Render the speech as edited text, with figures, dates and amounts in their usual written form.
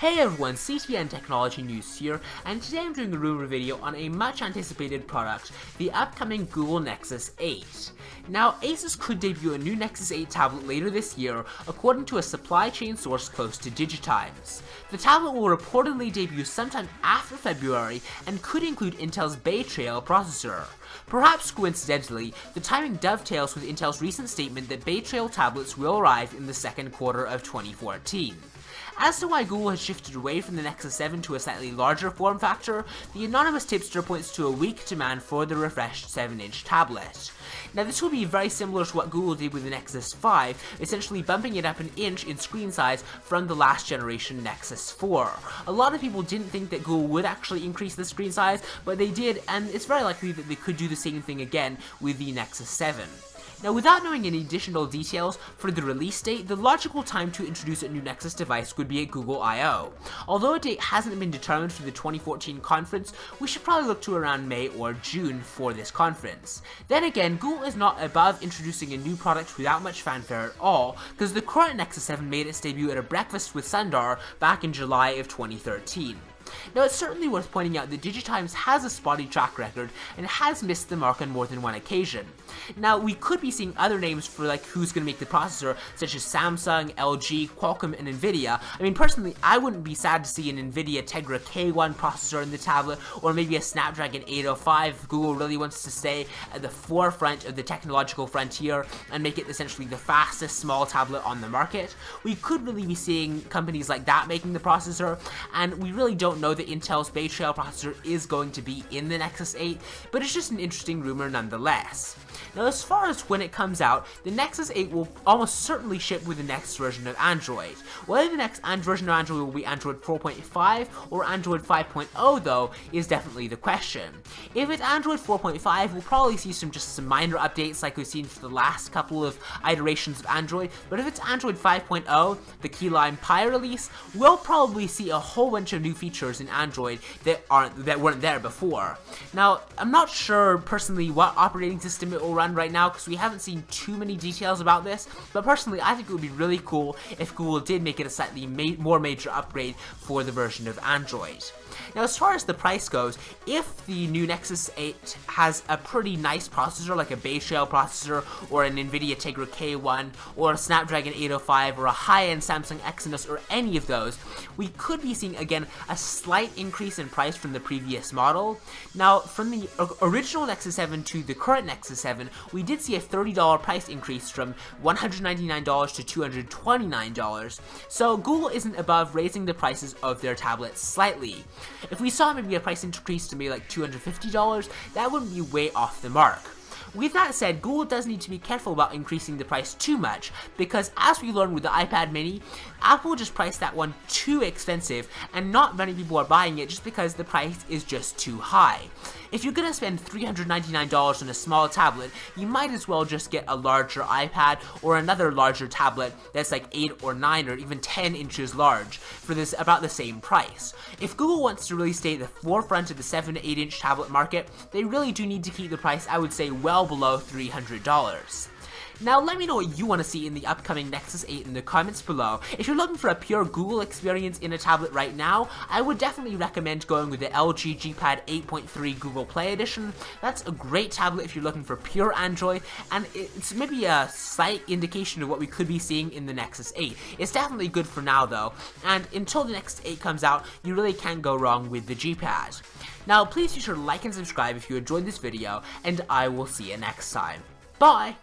Hey everyone, CTNtechnologynews here, and today I'm doing a rumor video on a much anticipated product, the upcoming Google Nexus 8. Now, Asus could debut a new Nexus 8 tablet later this year, according to a supply chain source close to Digitimes. The tablet will reportedly debut sometime after February and could include Intel's Bay Trail processor. Perhaps coincidentally, the timing dovetails with Intel's recent statement that Bay Trail tablets will arrive in the second quarter of 2014. As to why Google has shifted away from the Nexus 7 to a slightly larger form factor, the anonymous tipster points to a weak demand for the refreshed 7-inch tablet. Now this will be very similar to what Google did with the Nexus 5, essentially bumping it up an inch in screen size from the last generation Nexus 4. A lot of people didn't think that Google would actually increase the screen size, but they did, and it's very likely that they could do the same thing again with the Nexus 7. Now, without knowing any additional details for the release date, the logical time to introduce a new Nexus device would be at Google I/O. Although a date hasn't been determined for the 2014 conference, we should probably look to around May or June for this conference. Then again, Google is not above introducing a new product without much fanfare at all, because the current Nexus 7 made its debut at a breakfast with Sundar back in July of 2013. Now, it's certainly worth pointing out that Digitimes has a spotty track record and has missed the mark on more than one occasion. Now, we could be seeing other names for like who's going to make the processor, such as Samsung, LG, Qualcomm, and Nvidia. I mean, personally, I wouldn't be sad to see an Nvidia Tegra K1 processor in the tablet, or maybe a Snapdragon 805 if Google really wants to stay at the forefront of the technological frontier and make it essentially the fastest small tablet on the market. We could really be seeing companies like that making the processor, and we really don't know that Intel's Bay Trail processor is going to be in the Nexus 8, but it's just an interesting rumor nonetheless. Now, as far as when it comes out, the Nexus 8 will almost certainly ship with the next version of Android. Whether the next version of Android will be Android 4.5 or Android 5.0 though, is definitely the question. If it's Android 4.5, we'll probably see some minor updates like we've seen for the last couple of iterations of Android, but if it's Android 5.0, the Keyline Pi release, we'll probably see a whole bunch of new features in Android that weren't there before. Now, I'm not sure personally what operating system it will run right now because we haven't seen too many details about this, but personally I think it would be really cool if Google did make it a slightly more major upgrade for the version of Android. Now, as far as the price goes, if the new Nexus 8 has a pretty nice processor like a Bay Trail processor or an Nvidia Tegra K1 or a Snapdragon 805 or a high-end Samsung Exynos or any of those, we could be seeing again a slight increase in price from the previous model. Now, from the original Nexus 7 to the current Nexus 7, we did see a $30 price increase from $199 to $229, so Google isn't above raising the prices of their tablets slightly. If we saw maybe a price increase to maybe like $250, that wouldn't be way off the mark. With that said, Google does need to be careful about increasing the price too much, because as we learned with the iPad mini, Apple just priced that one too expensive, and not many people are buying it just because the price is just too high. If you're gonna spend $399 on a small tablet, you might as well just get a larger iPad or another larger tablet that's like 8 or 9 or even 10 inches large for this about the same price. If Google wants to really stay at the forefront of the 7 to 8 inch tablet market, they really do need to keep the price, I would say, well below $300. Now, let me know what you want to see in the upcoming Nexus 8 in the comments below. If you're looking for a pure Google experience in a tablet right now, I would definitely recommend going with the LG G-Pad 8.3 Google Play Edition. That's a great tablet if you're looking for pure Android, and it's maybe a slight indication of what we could be seeing in the Nexus 8. It's definitely good for now though, and until the Nexus 8 comes out, you really can't go wrong with the G-Pad. Now, please be sure to like and subscribe if you enjoyed this video, and I will see you next time. Bye!